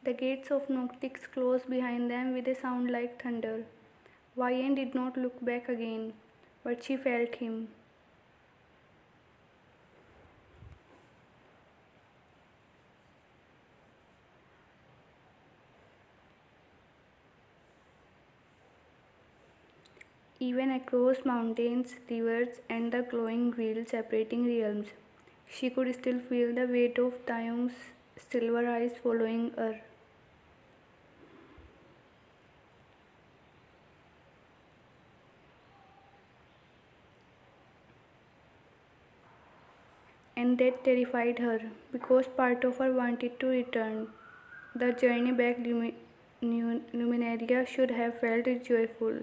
The gates of Noctix closed behind them with a sound like thunder. Vian did not look back again, but she felt him. Even across mountains, rivers, and the glowing wheel separating realms, she could still feel the weight of Taeyong's silver eyes following her. And that terrified her, because part of her wanted to return. The journey back Luminaria should have felt joyful.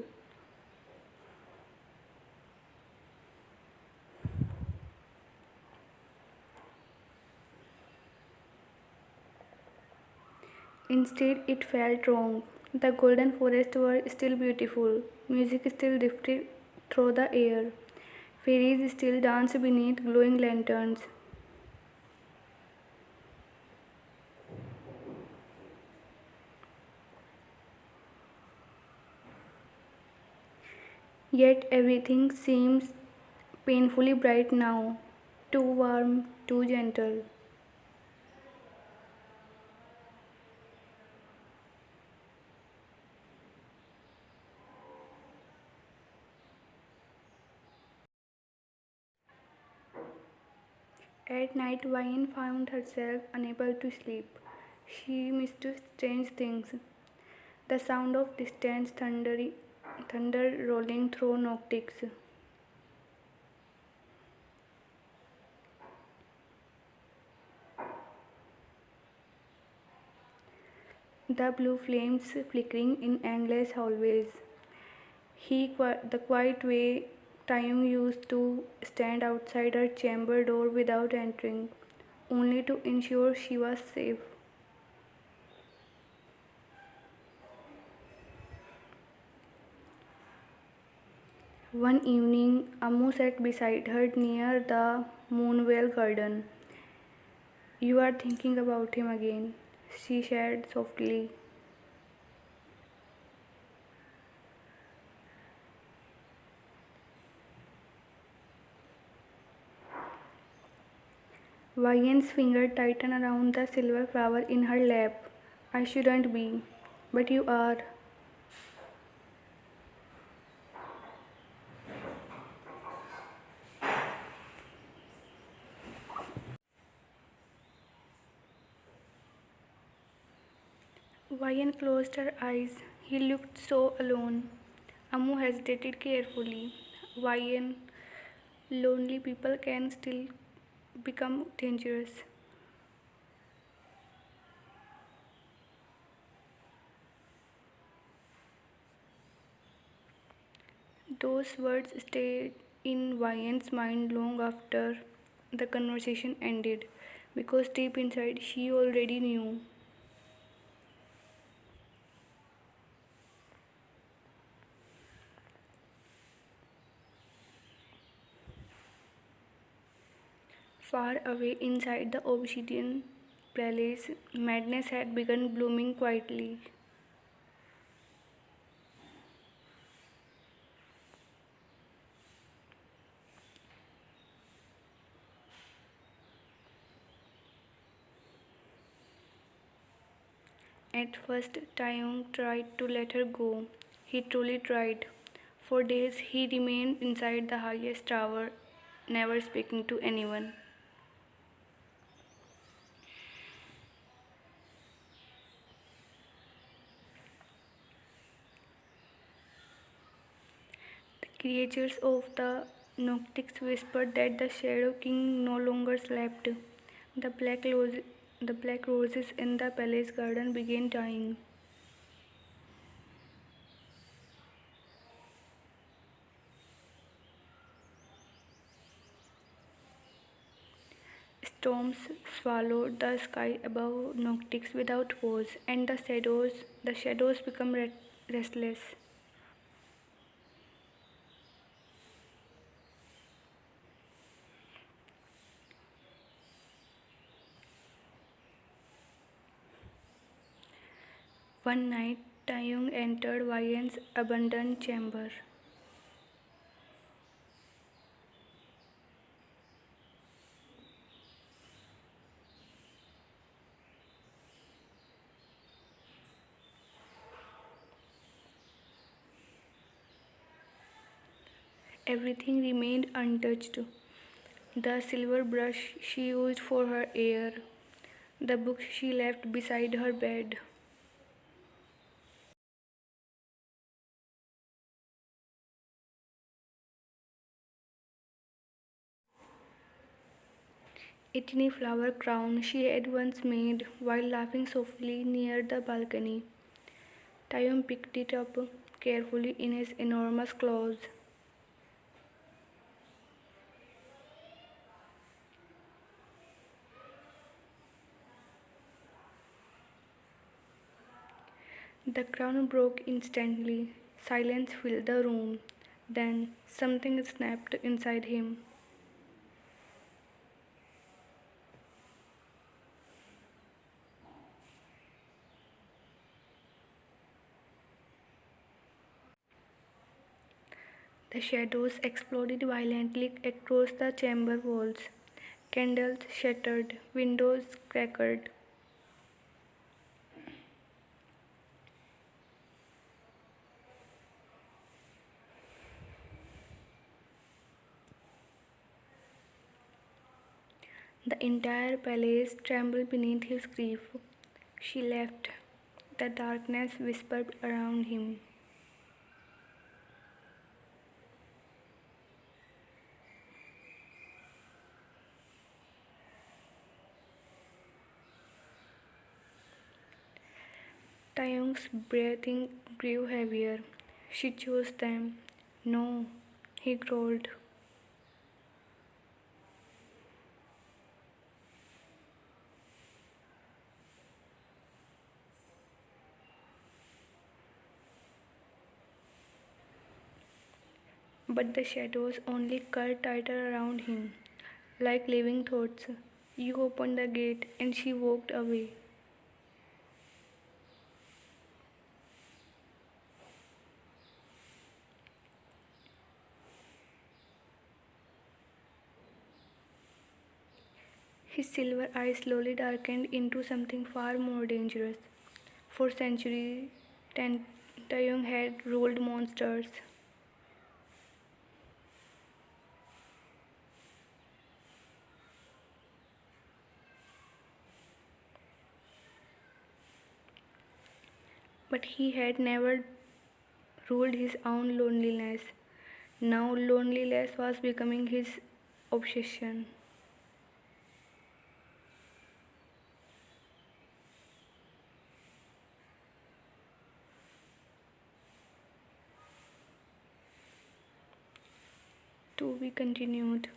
Instead, it felt wrong. The golden forests were still beautiful, music still drifted through the air, fairies still danced beneath glowing lanterns. Yet everything seems painfully bright now, too warm, too gentle. At night, Vine found herself unable to sleep. She missed strange things, the sound of distant thunder rolling through Noctix, the blue flames flickering in endless hallways. The quiet way Taeyong used to stand outside her chamber door without entering, only to ensure she was safe. One evening, Ammu sat beside her near the Moonwell garden. You are thinking about him again, she said softly. Vian's finger tightened around the silver flower in her lap. I shouldn't be, but you are. Vian closed her eyes. He looked so alone. Amu hesitated carefully. Vian, lonely people can still become dangerous. Those words stayed in Vian's mind long after the conversation ended, because deep inside she already knew. Far away inside the Obsidian Palace, madness had begun blooming quietly. At first, Taeyong tried to let her go. He truly tried. For days, he remained inside the highest tower, never speaking to anyone. The creatures of the Noctics whispered that the Shadow King no longer slept. The the black roses in the palace garden began dying. Storms swallowed the sky above Noctix without pause, and the shadows become restless. One night, Taeyong entered Wyan's abandoned chamber. Everything remained untouched. The silver brush she used for her hair, the books she left beside her bed. A tiny flower crown she had once made while laughing softly near the balcony. Taeyong picked it up carefully in his enormous claws. The crown broke instantly. Silence filled the room. Then something snapped inside him. The shadows exploded violently across the chamber walls. Candles shattered, windows cracked. The entire palace trembled beneath his grief. She left. The darkness whispered around him. Taeyong's breathing grew heavier. She chose them. No, he growled. But the shadows only curled tighter around him, like living thoughts. You opened the gate and she walked away. His silver eyes slowly darkened into something far more dangerous. For centuries, Taeyong had ruled monsters. But he had never ruled his own loneliness. Now loneliness was becoming his obsession. To be continued.